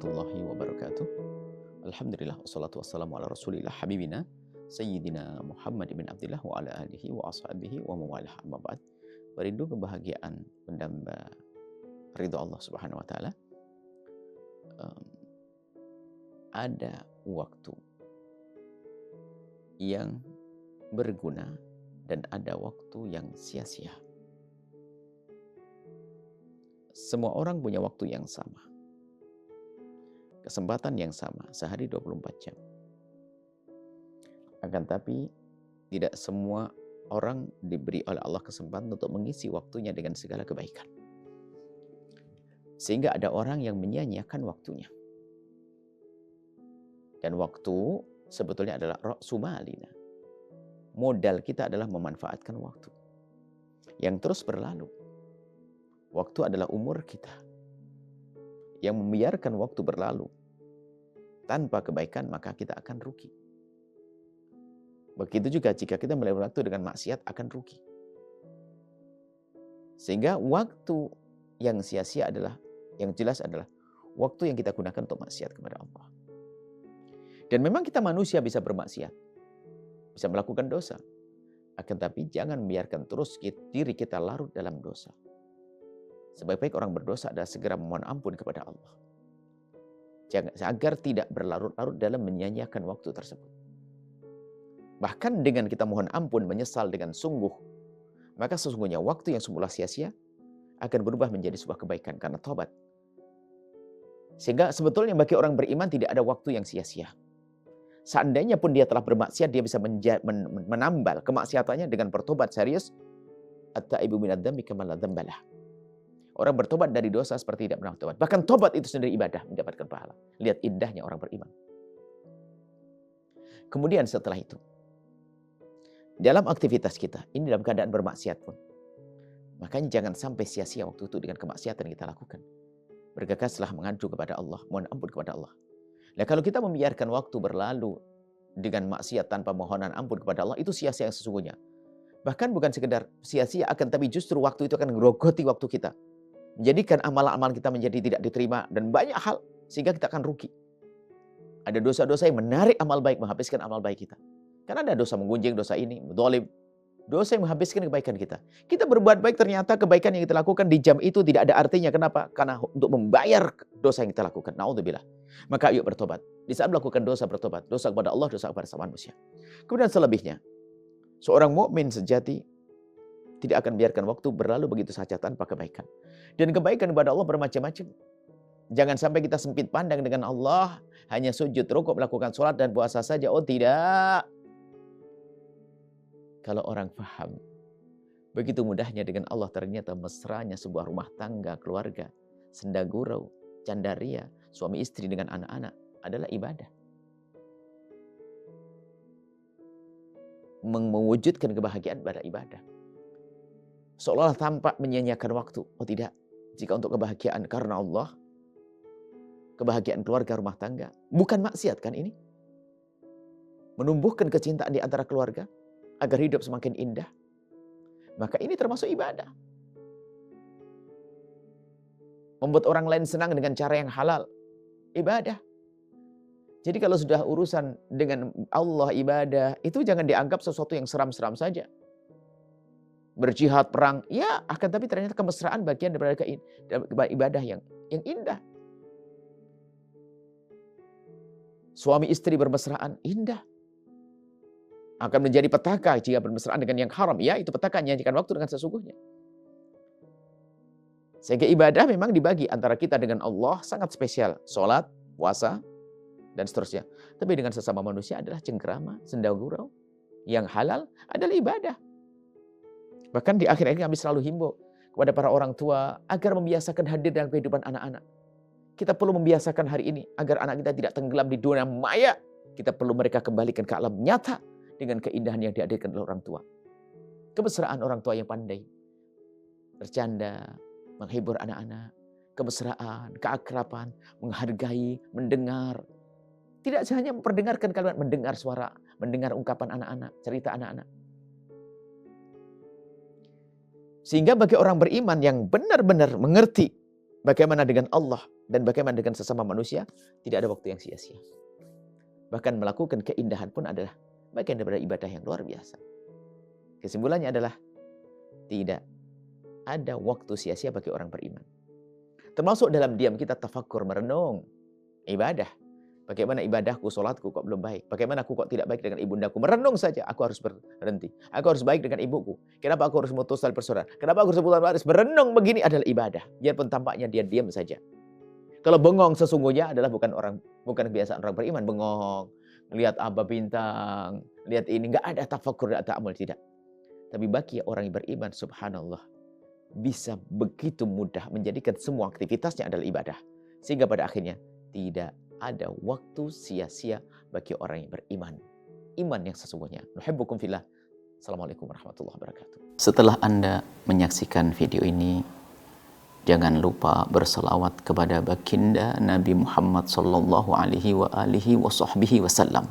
warahmatullahi wabarakatuh. Alhamdulillah wassalatu wassalamu ala Rasulillah habibina Sayyidina Muhammad bin Abdullah wa ala alihi wa ashabihi wa mawalah amma ba'd. Merindu kebahagiaan mendamba ridha Allah Subhanahu wa taala. Ada waktu yang berguna dan ada waktu yang sia-sia. Semua orang punya waktu yang sama. Kesempatan yang sama, sehari 24 jam. Akan tapi, tidak semua orang diberi oleh Allah kesempatan untuk mengisi waktunya dengan segala kebaikan. Sehingga ada orang yang menyia-nyiakan waktunya. Dan waktu sebetulnya adalah ra'su malina. Modal kita adalah memanfaatkan waktu. Yang terus berlalu. Waktu adalah umur kita. Yang membiarkan waktu berlalu tanpa kebaikan, maka kita akan rugi. Begitu juga jika kita melewati waktu dengan maksiat, akan rugi. Sehingga waktu yang sia-sia adalah, yang jelas adalah waktu yang kita gunakan untuk maksiat kepada Allah. Dan memang kita manusia bisa bermaksiat, bisa melakukan dosa. Akan tapi jangan biarkan terus diri kita larut dalam dosa. Sebaik-baik orang berdosa adalah segera memohon ampun kepada Allah. Agar tidak berlarut-larut dalam menyia-nyiakan waktu tersebut. Bahkan dengan kita mohon ampun, menyesal dengan sungguh, maka sesungguhnya waktu yang semula sia-sia akan berubah menjadi sebuah kebaikan karena taubat. Sehingga sebetulnya bagi orang beriman tidak ada waktu yang sia-sia. Seandainya pun dia telah bermaksiat, dia bisa menambal kemaksiatannya dengan bertobat serius. At-taibu minadz-dzambi kaman la dzambalah. Orang bertobat dari dosa seperti tidak pernah tobat. Bahkan tobat itu sendiri ibadah, mendapatkan pahala. Lihat indahnya orang beriman. Kemudian setelah itu, dalam aktivitas kita, ini dalam keadaan bermaksiat pun, makanya jangan sampai sia-sia waktu itu dengan kemaksiatan yang kita lakukan. Bergegaslah mengadu kepada Allah, mohon ampun kepada Allah. Nah, kalau kita membiarkan waktu berlalu dengan maksiat tanpa mohonan ampun kepada Allah, itu sia-sia yang sesungguhnya. Bahkan bukan sekedar sia-sia, akan tapi justru waktu itu akan ngerogoti waktu kita. Menjadikan amalan-amalan kita menjadi tidak diterima dan banyak hal, sehingga kita akan rugi. Ada dosa-dosa yang menarik amal baik, menghabiskan amal baik kita. Karena ada dosa menggunjing, dosa ini, zalim, dosa yang menghabiskan kebaikan kita. Kita berbuat baik, ternyata kebaikan yang kita lakukan di jam itu tidak ada artinya. Kenapa? Karena untuk membayar dosa yang kita lakukan. Naudzubillah. Maka ayo bertobat. Di saat melakukan dosa, bertobat. Dosa kepada Allah, dosa kepada sama manusia. Kemudian selebihnya, seorang mukmin sejati tidak akan biarkan waktu berlalu begitu saja tanpa kebaikan. Dan kebaikan kepada Allah bermacam-macam. Jangan sampai kita sempit pandang dengan Allah, hanya sujud, rukuk, melakukan sholat dan puasa saja. Oh tidak. Kalau orang paham, begitu mudahnya dengan Allah, ternyata mesranya sebuah rumah tangga, keluarga, senda gurau, candaria, suami istri dengan anak-anak adalah ibadah. Mewujudkan kebahagiaan pada ibadah. Seolah-olah tampak menyia-nyiakan waktu. Oh tidak. Jika untuk kebahagiaan karena Allah, kebahagiaan keluarga rumah tangga, bukan maksiat kan ini? Menumbuhkan kecintaan di antara keluarga, agar hidup semakin indah. Maka ini termasuk ibadah. Membuat orang lain senang dengan cara yang halal. Ibadah. Jadi kalau sudah urusan dengan Allah ibadah, itu jangan dianggap sesuatu yang seram-seram saja. Berjihad, perang, ya akan tapi ternyata kemesraan bagian daripada ibadah yang indah. Suami istri bermesraan, indah. Akan menjadi petaka jika bermesraan dengan yang haram. Ya, itu petaka, nyanyikan waktu dengan sesungguhnya. Sehingga ibadah memang dibagi antara kita dengan Allah sangat spesial. Sholat, puasa, dan seterusnya. Tapi dengan sesama manusia adalah cengkerama, senda gurau. Yang halal adalah ibadah. Bahkan di akhir kami selalu himbau kepada para orang tua agar membiasakan hadir dalam kehidupan anak-anak. Kita perlu membiasakan hari ini agar anak kita tidak tenggelam di dunia maya. Kita perlu mereka kembalikan ke alam nyata dengan keindahan yang dihadirkan oleh orang tua. Kemesraan orang tua yang pandai bercanda, menghibur anak-anak, kemesraan, keakraban, menghargai, mendengar. Tidak hanya memperdengarkan kalimat, mendengar suara, mendengar ungkapan anak-anak, cerita anak-anak. Sehingga bagi orang beriman yang benar-benar mengerti bagaimana dengan Allah, Dan bagaimana dengan sesama manusia? Tidak ada waktu yang sia-sia. Bahkan melakukan keindahan pun adalah bagian daripada ibadah yang luar biasa. Kesimpulannya adalah tidak ada waktu sia-sia bagi orang beriman. Termasuk dalam diam kita tafakkur, merenung ibadah. Bagaimana ibadahku, sholatku kok belum baik? Bagaimana aku kok tidak baik dengan ibundaku? Merenung saja, aku harus berhenti. Aku harus baik dengan ibuku. Kenapa aku harus memutus tali persaudaraan? Kenapa aku harus memutus waris? Merenung begini adalah ibadah. Biarpun tampaknya dia diam saja. Kalau bengong sesungguhnya adalah bukan kebiasaan orang beriman. Bengong, lihat aba bintang, lihat ini. Nggak ada tafakkur, nggak ada ta'amul, tidak. Tapi bagi orang yang beriman, subhanallah, bisa begitu mudah menjadikan semua aktivitasnya adalah ibadah. Sehingga pada akhirnya tidak ada waktu sia-sia bagi orang yang beriman. Iman yang sesungguhnya. Nuhibbukum fillah. Assalamualaikum warahmatullahi wabarakatuh. Setelah Anda menyaksikan video ini, jangan lupa berselawat kepada baginda Nabi Muhammad sallallahu alaihi wa alihi wa sahbihi wasallam.